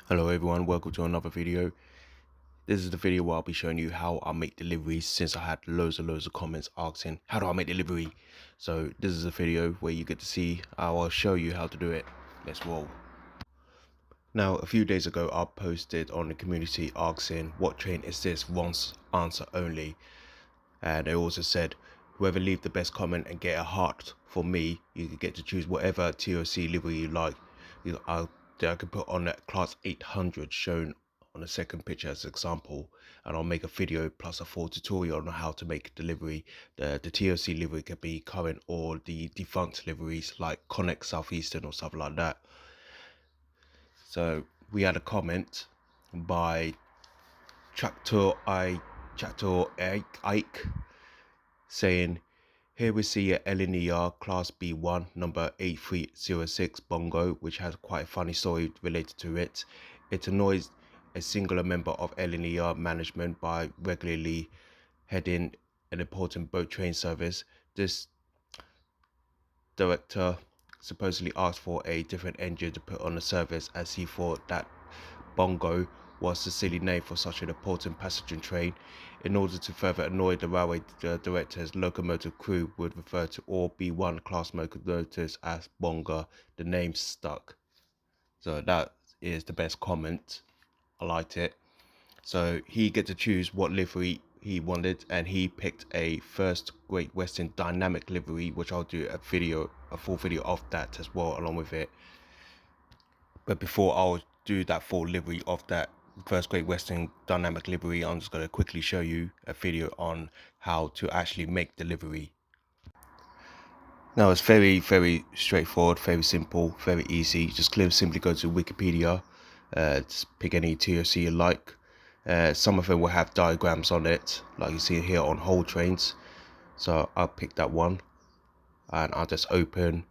Hello everyone, welcome to another video. This is the video where I'll be showing you how I make deliveries, since I had loads of comments asking how do I make delivery. So this is a video where you get to see how I'll show you how to do it. Let's roll. Now a few days ago I posted on the community asking what train is this, once answer only, and I also said whoever leave the best comment and get a heart for me, you can get to choose whatever TOC livery you like. I can put on that class 800 shown on the second picture as an example, and I'll make a video plus a full tutorial on how to make delivery. The TOC livery can be current or the defunct liveries like Connect Southeastern or something like that. So we had a comment by Tractor Ike saying, here we see a LNER Class B1 number 8306 Bongo, which has quite a funny story related to it. It annoys a singular member of LNER management by regularly heading an important boat train service. This director supposedly asked for a different engine to put on the service, as he thought that Bongo was the silly name for such an important passenger train. In order to further annoy the railway director's locomotive crew would refer to all B1 class locomotives as Bonga. The name stuck. So that is the best comment. I liked it. So he get to choose what livery he wanted, and he picked a First Great Western dynamic livery, which I'll do a full video of that as well along with it. But before I'll do that full livery of that First Great Western dynamic livery, I'm just going to quickly show you a video on how to actually make the livery. Now it's very straightforward, very simple, very easy. Just simply go to Wikipedia, just pick any TOC you like. Some of them will have diagrams on it, like you see here on whole trains. So I'll pick that one, and I'll just open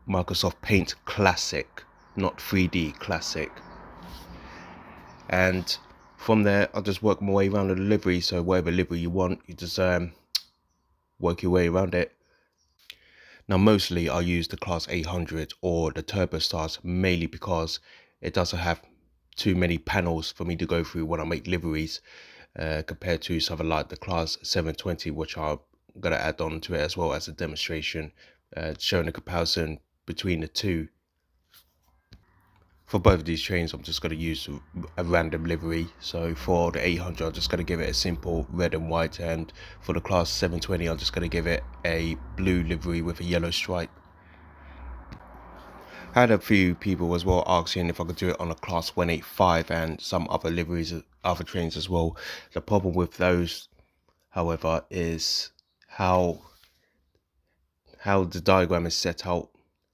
Microsoft Paint Classic, not 3D Classic. And from there I'll just work my way around the livery. So whatever livery you want, you just work your way around it. Now mostly I use the class 800 or the turbo stars, mainly because it doesn't have too many panels for me to go through when I make liveries, compared to something like the class 720, which I'm gonna add on to it as well as a demonstration, showing a comparison between the two. For both of these trains, I'm just going to use a random livery. So for the 800, I'm just going to give it a simple red and white, and for the class 720, I'm just going to give it a blue livery with a yellow stripe. I had a few people as well asking if I could do it on a class 185 and some other liveries, other trains as well. The problem with those, however, is how the diagram is set out.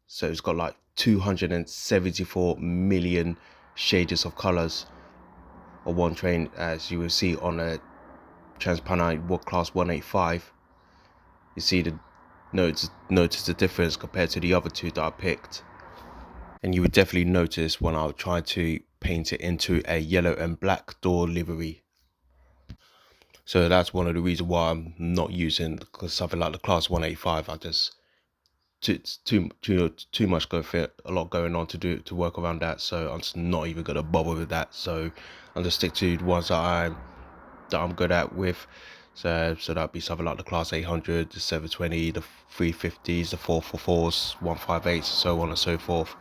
So it's got like 274 million shades of colors on one train, as you will see on a Transpennine Class 185. You see the notice the difference compared to the other two that I picked, and you would definitely notice when I try to paint it into a yellow and black door livery. So that's one of the reasons why I'm not using something like the Class 185. I just too much a lot going on to work around that, so I'm just not even gonna bother with that. So I'll just stick to the ones that I'm good at with. So that'd be something like the class 800, the 720, the 350s, the 444s, 158s, so on and so forth.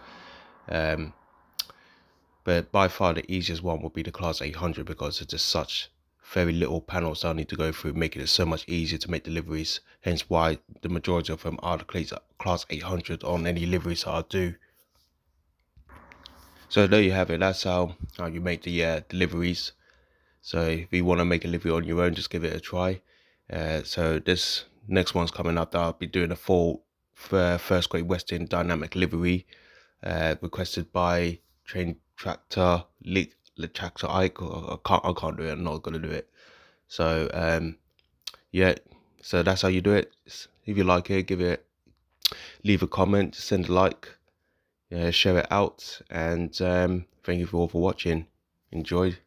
But by far the easiest one would be the class 800, because it's just such very little panels I need to go through, making it so much easier to make deliveries. Hence why the majority of them are the class 800 on any liveries that I do. So there you have it. That's how you make the deliveries. So if you want to make a livery on your own, just give it a try. So this next one's coming up that I'll be doing a full First Great Western dynamic livery, requested by Tractor Ike. I can't do it. I'm not gonna do it. So yeah. So that's how you do it. If you like it, leave a comment, send a like, share it out, and thank you all for watching. Enjoy.